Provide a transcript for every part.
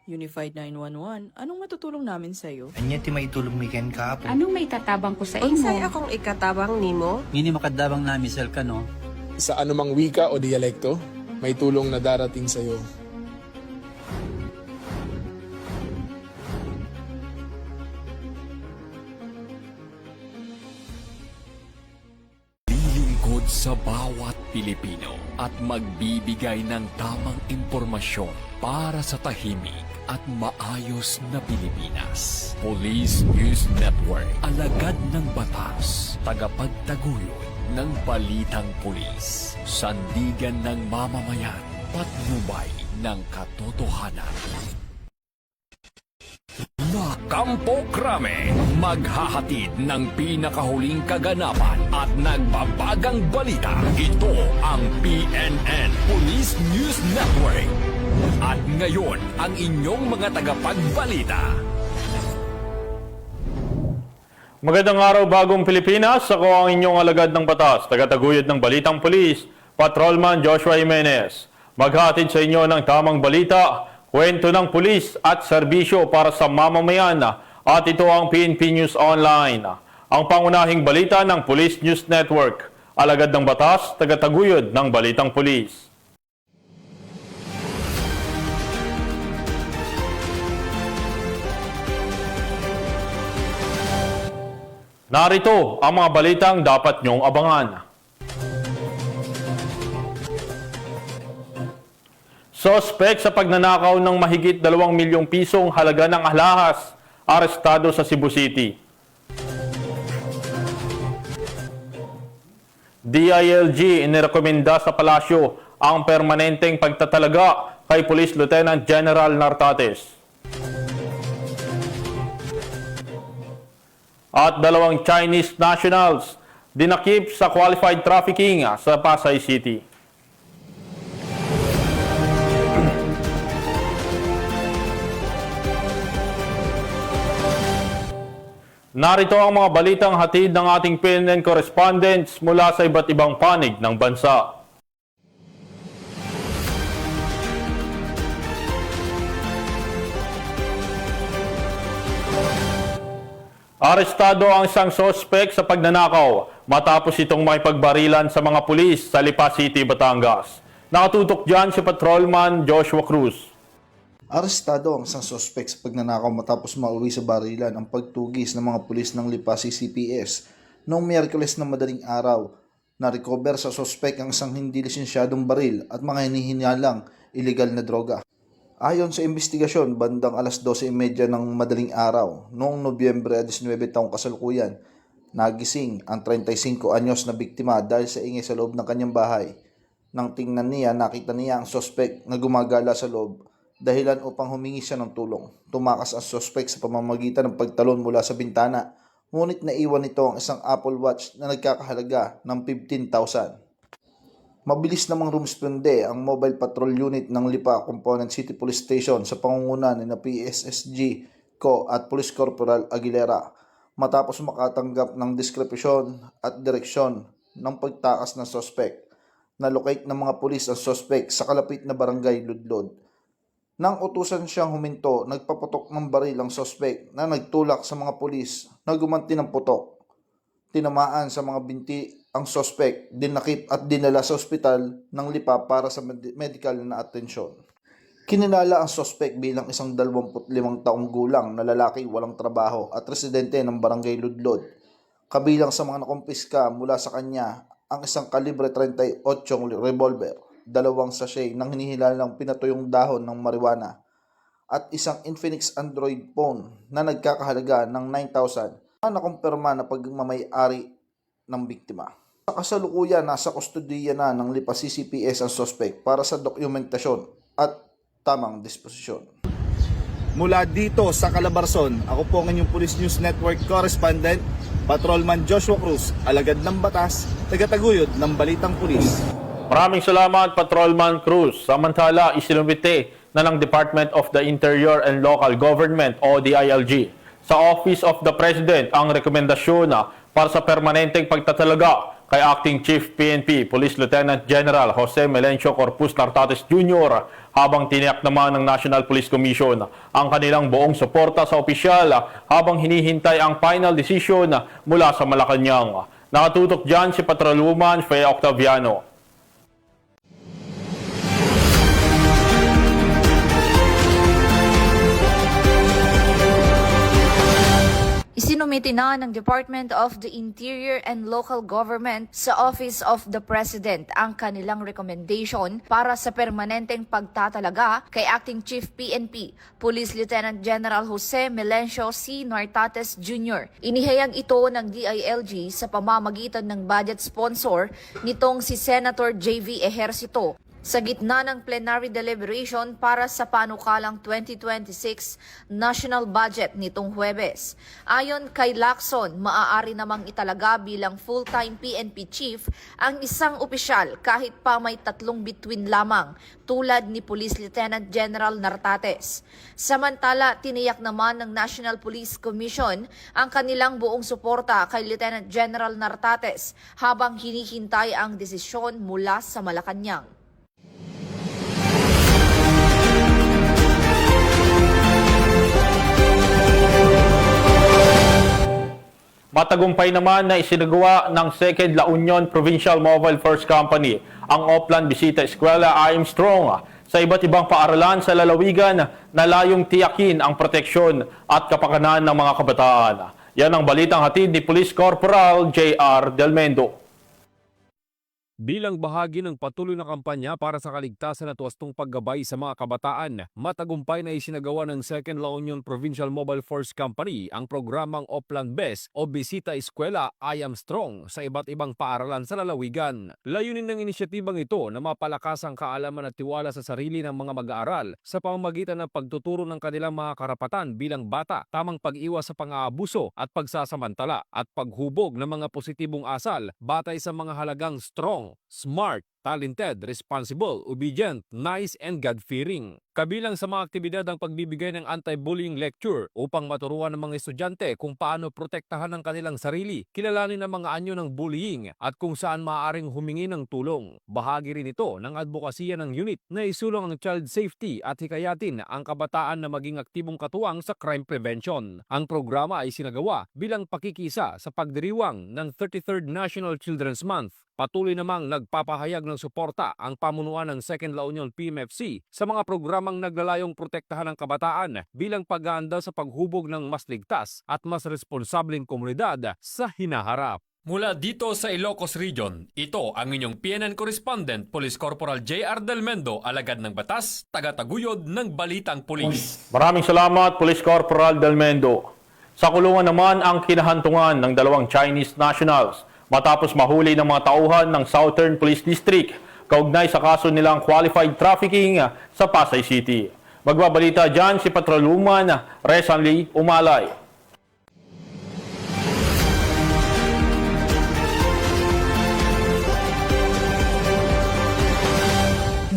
Unified 911, anong matutulong namin sa'yo? Anya ti maitulong mi ken kapo. Anong may tatabang ko sa Unsay imo? akong ikatabang nimo? Ngini makadabang na misal ka no. Sa anumang wika o dialekto, may tulong na darating sa iyo. Lilingkod sa bawat Pilipino at magbibigay ng tamang impormasyon para sa tahimik at maayos na Pilipinas. Police News Network, alagad ng batas, tagapagtaguyod ng balitang pulis, sandigan ng mamamayan, patnubay ng katotohanan. Na Kampo Krame, maghahatid ng pinakahuling kaganapan at nagbabagang balita. Ito ang PNN Police News Network. At ngayon, ang inyong mga tagapagbalita. Magandang araw, bagong Pilipinas. Ako ang inyong alagad ng batas, tagataguyod ng Balitang Pulis, Patrolman Joshua Jimenez. Maghatid sa inyo ng tamang balita, kwento ng pulis at serbisyo para sa mamamayan. At ito ang PNP News Online, ang pangunahing balita ng Police News Network. Alagad ng batas, tagataguyod ng Balitang Pulis. Narito ang mga balitang dapat nyong abangan. Sospek sa pagnanakaw ng mahigit 2 milyong pisong halaga ng alahas, arestado sa Cebu City. DILG inirekomenda sa palasyo ang permanenteng pagtatalaga kay Police Lieutenant General Nartates. At 2 Chinese nationals dinakip sa qualified trafficking sa Pasay City. Narito ang mga balitang hatid ng ating PNN correspondents mula sa iba't ibang panig ng bansa. Arestado ang isang sospek sa pagnanakaw matapos itong makipagbarilan sa mga pulis sa Lipa City, Batangas. Nakatutok dyan si Patrolman Joshua Cruz. Arestado ang isang sospek sa pagnanakaw matapos mauwi sa barilan ang pagtugis ng mga pulis ng Lipa CCPS noong Miyerkules na madaling araw. Na-recover sa sospek ang isang hindi lisensyadong baril at mga hinihinalang ilegal na droga. Ayon sa investigasyon, bandang alas 12:30 ng madaling araw, noong Nobyembre 19 taong kasalukuyan, nagising ang 35 anyos na biktima dahil sa ingay sa loob ng kanyang bahay. Nang tingnan niya, nakita niya ang sospek na gumagala sa loob, dahilan upang humingi siya ng tulong. Tumakas ang sospek sa pamamagitan ng pagtalon mula sa bintana, ngunit naiwan nito ang isang Apple Watch na nagkakahalaga ng 15,000. Mabilis namang rumisponde ang Mobile Patrol Unit ng Lipa Component City Police Station sa pangunguna ni PSSG Co at Police Corporal Aguilera matapos makatanggap ng deskripsyon at direksyon ng pagtakas ng sospek. Na-locate ng mga pulis ang sospek sa kalapit na barangay Ludlod. Nang utusan siyang huminto, nagpaputok ng baril ang sospek na nagtulak sa mga pulis na gumanti ng putok. Tinamaan sa mga binti ang sospek, dinakip at dinala sa ospital ng Lipa para sa medical na atensyon. Kinilala ang sospek bilang isang 25 taong gulang na lalaki walang trabaho at residente ng barangay Ludlod. Kabilang sa mga nakumpiska mula sa kanya ang isang kalibre 38 revolver, 2 sachet ng hinihilalang pinatuyong dahon ng marijuana at isang Infinix Android phone na nagkakahalaga ng 9,000 na nakumpirma na pagmamayari ng biktima. Sa kasalukuyan, nasa kustodiya na ng Lipa CCPS ang sospek para sa dokumentasyon at tamang disposisyon. Mula dito sa Calabarzon, ako po ang inyong Police News Network correspondent, Patrolman Joshua Cruz, alagad ng batas, tagataguyod ng Balitang Pulis. Maraming salamat, Patrolman Cruz. Samantala, isinumite na ng Department of the Interior and Local Government o DILG sa Office of the President ang rekomendasyon para sa permanenteng pagtatalaga kay Acting Chief PNP Police Lieutenant General Jose Melencio Corpus Nartates Jr. habang tiniyak naman ng National Police Commission ang kanilang buong suporta sa opisyal habang hinihintay ang final decision mula sa Malacanang. Nakatutok dyan si Patrolwoman Faye Octaviano. Isinumiti na ng Department of the Interior and Local Government sa Office of the President ang kanilang recommendation para sa permanenteng pagtatalaga kay Acting Chief PNP, Police Lieutenant General Jose Melencio C. Nartates Jr. Inihayag ito ng DILG sa pamamagitan ng budget sponsor nitong si Senator J.V. Ejercito sa gitna ng plenary deliberation para sa panukalang 2026 national budget nitong Huwebes. Ayon kay Lacson, maaari namang italaga bilang full-time PNP chief ang isang opisyal kahit pa may 3 bituin lamang tulad ni Police Lieutenant General Nartates. Samantala, tiniyak naman ng National Police Commission ang kanilang buong suporta kay Lieutenant General Nartates habang hinihintay ang desisyon mula sa Malacanang. Matagumpay naman na isinagawa ng 2nd La Union Provincial Mobile First Company ang Oplan Bisita Eskwela I Am Strong sa iba't ibang paaralan sa lalawigan na layong tiyakin ang proteksyon at kapakanan ng mga kabataan. Yan ang balitang hatid ni Police Corporal J.R. Del Mendo. Bilang bahagi ng patuloy na kampanya para sa kaligtasan at wastong paggabay sa mga kabataan, matagumpay na isinagawa ng 2nd La Union Provincial Mobile Force Company ang programang Oplan BES o Bisita Eskwela I Am Strong sa iba't ibang paaralan sa lalawigan. Layunin ng inisyatibang ito na mapalakas ang kaalaman at tiwala sa sarili ng mga mag-aaral sa pamamagitan ng pagtuturo ng kanilang mga karapatan bilang bata, tamang pag-iwas sa pang-aabuso at pagsasamantala at paghubog ng mga positibong asal batay sa mga halagang strong, smart, talented, responsible, obedient, nice, and God-fearing. Kabilang sa mga aktibidad ang pagbibigay ng anti-bullying lecture upang maturuan ng mga estudyante kung paano protektahan ang kanilang sarili, kilalanin ang mga anyo ng bullying at kung saan maaaring humingi ng tulong. Bahagi rin ito ng advokasya ng unit na isulong ang child safety at hikayatin ang kabataan na maging aktibong katuwang sa crime prevention. Ang programa ay sinagawa bilang pakikisa sa pagdiriwang ng 33rd National Children's Month. Patuloy namang nagpapahayag ng suporta ang pamunuan ng 2nd La Union PMFC sa mga programang naglalayong protektahan ang kabataan bilang pag-aanda sa paghubog ng mas ligtas at mas responsableng komunidad sa hinaharap. Mula dito sa Ilocos Region, ito ang inyong PNN Correspondent, Police Corporal J.R. Del Mendo, alagad ng batas, tagataguyod ng Balitang Pulis. Maraming salamat, Police Corporal Del Mendo. Sa kulungan naman ang kinahantungan ng 2 Chinese nationals matapos mahuli ng mga tauhan ng Southern Police District kaugnay sa kaso nilang qualified trafficking sa Pasay City. Magbabalita dyan si Patrolwoman Resanly Umalay.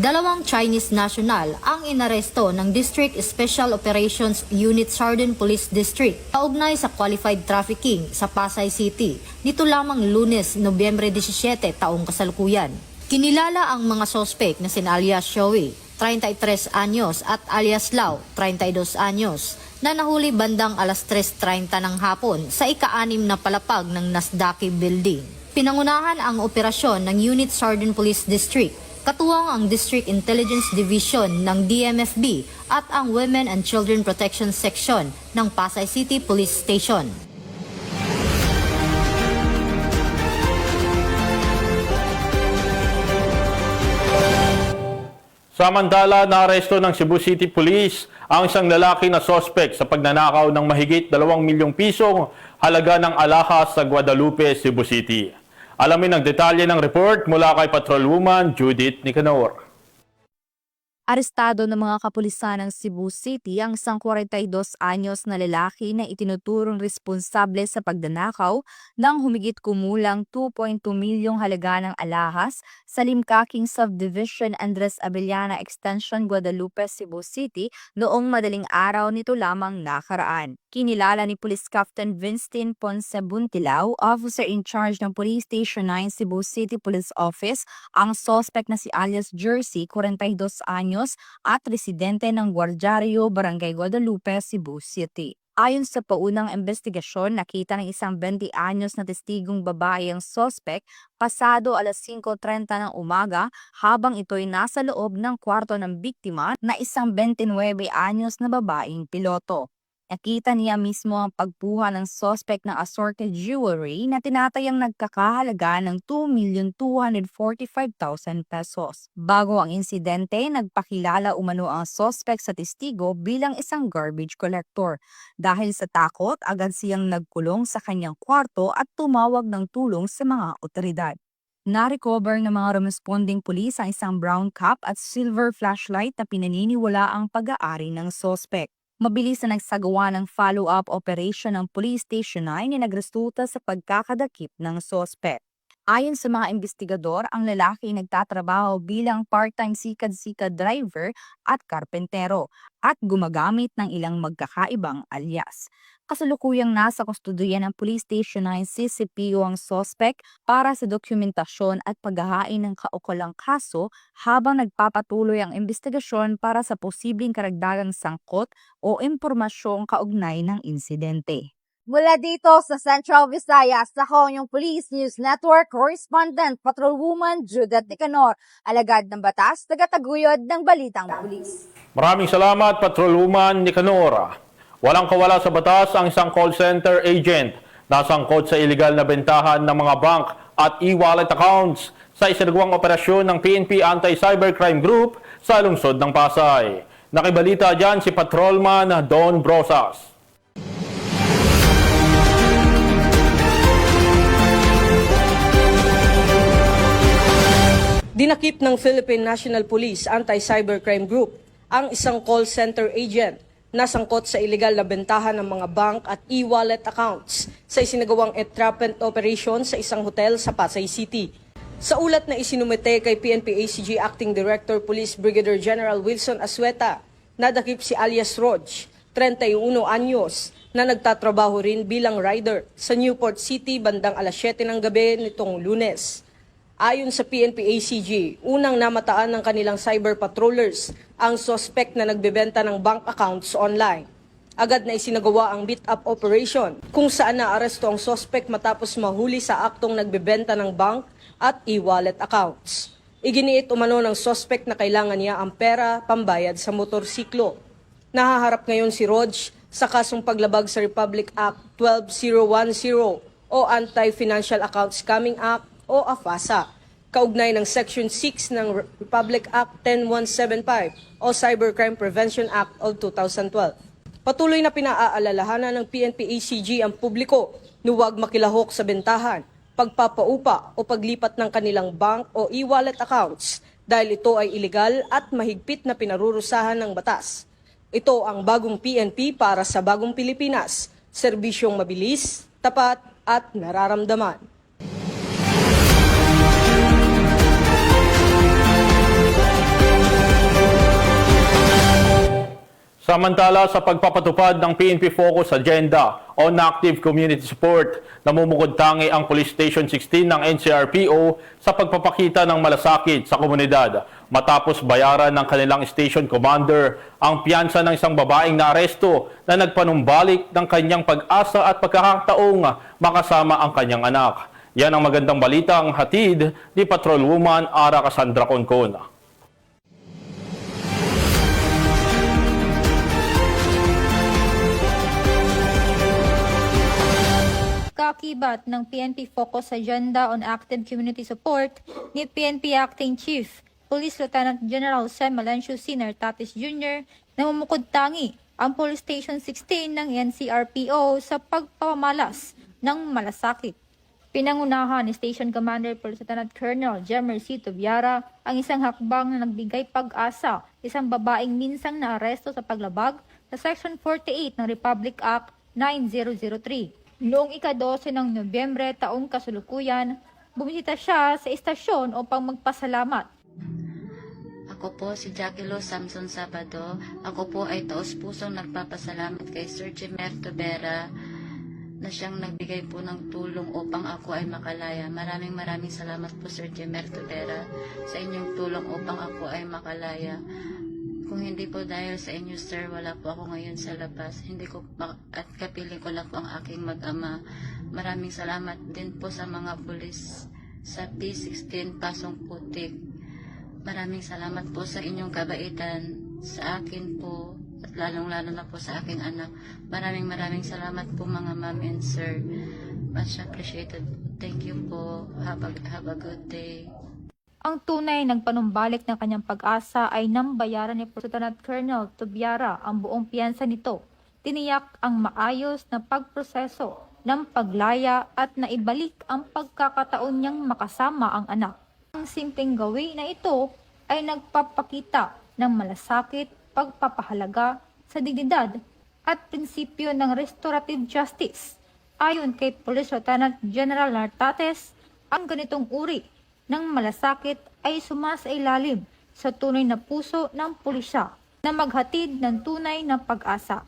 Dalawang Chinese national ang inaresto ng District Special Operations Unit Southern Police District kaugnay sa qualified trafficking sa Pasay City nito lamang Lunes, Nobyembre 17 taong kasalukuyan. Kinilala ang mga sospek na sina alias Shoei, 33 anyos at alias Lau, 32 anyos, na nahuli bandang alas 3:30 ng hapon sa ika-6 na palapag ng Nasdaqi Building. Pinangunahan ang operasyon ng Unit Southern Police District, katuwang ang District Intelligence Division ng DMFB at ang Women and Children Protection Section ng Pasay City Police Station. Samantala, naaresto ng Cebu City Police ang isang lalaki na sospek sa pagnanakaw ng mahigit 2 milyong pisong halaga ng alahas sa Guadalupe, Cebu City. Alamin ang detalye ng report mula kay Patrolwoman Judith Nicanor. Arestado ng mga kapulisan ng Cebu City ang isang 42 anyos na lalaki na itinuturong responsable sa pagdanakaw ng humigit kumulang 2.2 milyong halaga ng alahas sa Limcaking Subdivision Andres Abellana Extension, Guadalupe, Cebu City noong madaling araw nito lamang nakaraan. Kinilala ni Police Captain Vincent Ponce Buntilao, officer in charge ng Police Station 9 Cebu City Police Office, ang suspect na si alias Jersey, 42 anyos at residente ng Guardiario, Barangay Guadalupe, Cebu City. Ayon sa paunang investigasyon, nakita ng isang 20 anyos na testigong babae ang suspect pasado alas 5:30 ng umaga habang ito'y nasa loob ng kwarto ng biktima na isang 29 anyos na babaeng piloto. Nakita niya mismo ang pagbuha ng suspect ng assorted jewelry na tinatayang nagkakahalaga ng 2,245,000 pesos. Bago ang insidente, nagpakilala umano ang suspect sa testigo bilang isang garbage collector. Dahil sa takot, agad siyang nagkulong sa kanyang kwarto at tumawag ng tulong sa mga otoridad. Na-recover ng mga responding pulis ang isang brown cap at silver flashlight na pinaniniwala ang pag-aari ng suspect. Mabilis na nagsagawa ng follow-up operation ng Police Station 9 na nagresulta sa pagkakadakip ng suspect. Ayon sa mga investigador, ang lalaki ay nagtatrabaho bilang part-time sikad-sikad driver at karpentero at gumagamit ng ilang magkakaibang alias. Kasalukuyang nasa kustodiya ng Police Station 9 CCPO ang suspect para sa dokumentasyon at paghahain ng kaukulang kaso habang nagpapatuloy ang investigasyon para sa posibleng karagdagang sangkot o impormasyong kaugnay ng insidente. Mula dito sa Central Visayas, ako ang iyong Police News Network Correspondent Patrolwoman Judith Nicanor, alagad ng batas, tagataguyod ng Balitang Pulis. Maraming salamat, Patrolwoman Nicanor. Walang kawala sa batas ang isang call center agent na sangkot sa iligal na bentahan ng mga bank at e-wallet accounts sa isinagawang operasyon ng PNP Anti-Cybercrime Group sa lungsod ng Pasay. Nakibalita dyan si Patrolman Don Brosas. Dinakip ng Philippine National Police Anti-Cybercrime Group ang isang call center agent na sangkot sa iligal na bentahan ng mga bank at e-wallet accounts sa isinagawang entrapment operation sa isang hotel sa Pasay City. Sa ulat na isinumite kay PNP ACG Acting Director Police Brigadier General Wilson Asueta, nadakip si alias Rog, 31 anyos, na nagtatrabaho rin bilang rider sa Newport City bandang alas 7 ng gabi nitong Lunes. Ayon sa PNP ACG, unang namataan ng kanilang cyber patrollers ang suspect na nagbebenta ng bank accounts online. Agad na isinagawa ang beat-up operation kung saan naaresto ang suspect matapos mahuli sa aktong nagbebenta ng bank at e-wallet accounts. Iginiit umano ng suspect na kailangan niya ang pera pambayad sa motorsiklo. Nahaharap ngayon si Rog sa kasong paglabag sa Republic Act 12010 o Anti-Financial Account Scamming Act o AFASA, kaugnay ng Section 6 ng Republic Act 10175 o Cybercrime Prevention Act of 2012. Patuloy na pinaaalalahanan ng PNP ACG ang publiko na huwag makilahok sa bentahan, pagpapaupa o paglipat ng kanilang bank o e-wallet accounts dahil ito ay iligal at mahigpit na pinarurusahan ng batas. Ito ang bagong PNP para sa bagong Pilipinas, serbisyong mabilis, tapat at nararamdaman. Samantala sa pagpapatupad ng PNP Focus Agenda on Active Community Support, namumukod tangi ang Police Station 16 ng NCRPO sa pagpapakita ng malasakit sa komunidad matapos bayaran ng kanilang station commander ang piyansa ng isang babaeng naaresto na nagpanumbalik ng kanyang pag-asa at pagkakataong makasama ang kanyang anak. Yan ang magandang balitang hatid ni Patrolwoman Ara Cassandra Concon. Kakibat ng PNP Focus Agenda on Active Community Support ni PNP Acting Chief Police Lieutenant General Sam Malencio Sr. Tatis Jr. na mamukod tangi ang Police Station 16 ng NCRPO sa pagpapamalas ng malasakit. Pinangunahan ni Station Commander Police Lieutenant Colonel Jemer C. Tubiara ang isang hakbang na nagbigay pag-asa, isang babaeng minsang naaresto sa paglabag sa Section 48 ng Republic Act 9003. Noong ika-12 ng Nobyembre taong kasalukuyan, bumisita siya sa istasyon upang magpasalamat. Ako po si Jackie Lo Samson Sabado. Ako po ay taos-pusong nagpapasalamat kay Sir Jemer Tubiara na siyang nagbigay po ng tulong upang ako ay makalaya. Maraming salamat po Sir Jemer Tubiara sa inyong tulong upang ako ay makalaya. Kung hindi po dahil sa inyo sir, wala po ako ngayon sa labas. Hindi ko at kapiling ko lang po ang aking mag-ama. Maraming salamat din po sa mga pulis sa P16 Pasong Putik. Maraming salamat po sa inyong kabaitan sa akin po at lalong-lalo na po sa aking anak. Maraming salamat po mga ma'am and sir. Much appreciated. Thank you po. Have a good day. Ang tunay nagpanumbalik ng kanyang pag-asa ay nambayaran ni Lieutenant Colonel Tubiara ang buong piyansa nito. Tiniyak ang maayos na pagproseso ng paglaya at naibalik ang pagkakataon niyang makasama ang anak. Ang simpleng gawi na ito ay nagpapakita ng malasakit, pagpapahalaga sa dignidad at prinsipyo ng restorative justice. Ayon kay Police Lieutenant General Nartates, ang ganitong uri ng malasakit ay sumasailalim sa tunay na puso ng pulisya na maghatid ng tunay na pag-asa.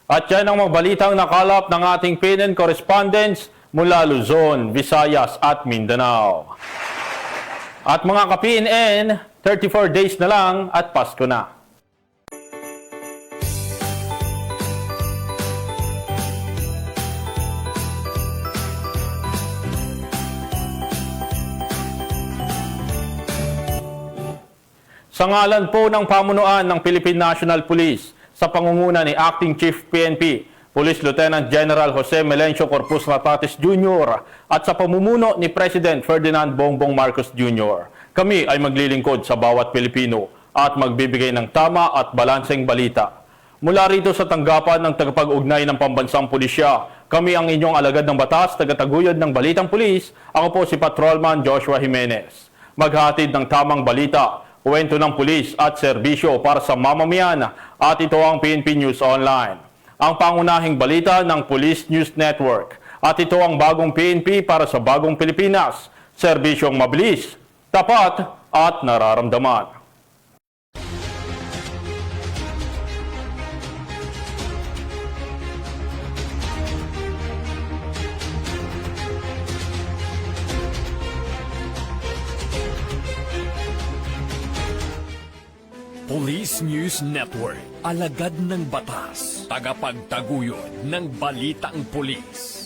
At yan ang mga balitang nakalap ng ating PNN correspondents mula Luzon, Visayas at Mindanao. At mga ka-PNN, 34 days na lang at Pasko na. Sa ngalan po ng pamunuan ng Philippine National Police, sa pangunguna ni Acting Chief PNP, Police Lieutenant General Jose Melencio Corpus Nartates Jr. at sa pamumuno ni President Ferdinand Bongbong Marcos Jr. Kami ay maglilingkod sa bawat Pilipino at magbibigay ng tama at balanseng balita. Mula rito sa tanggapan ng tagapag-ugnay ng Pambansang Pulisya, kami ang inyong alagad ng batas, tagataguyod ng Balitang Pulis. Ako po si Patrolman Joshua Jimenez. Maghatid ng tamang balita, kwento ng pulis at serbisyo para sa mamamayan at ito ang PNP News Online. Ang pangunahing balita ng Police News Network at ito ang bagong PNP para sa bagong Pilipinas. Serbisyong mabilis, tapat at nararamdaman. Police News Network, alagad ng batas, tagapagtaguyod ng balitang pulis.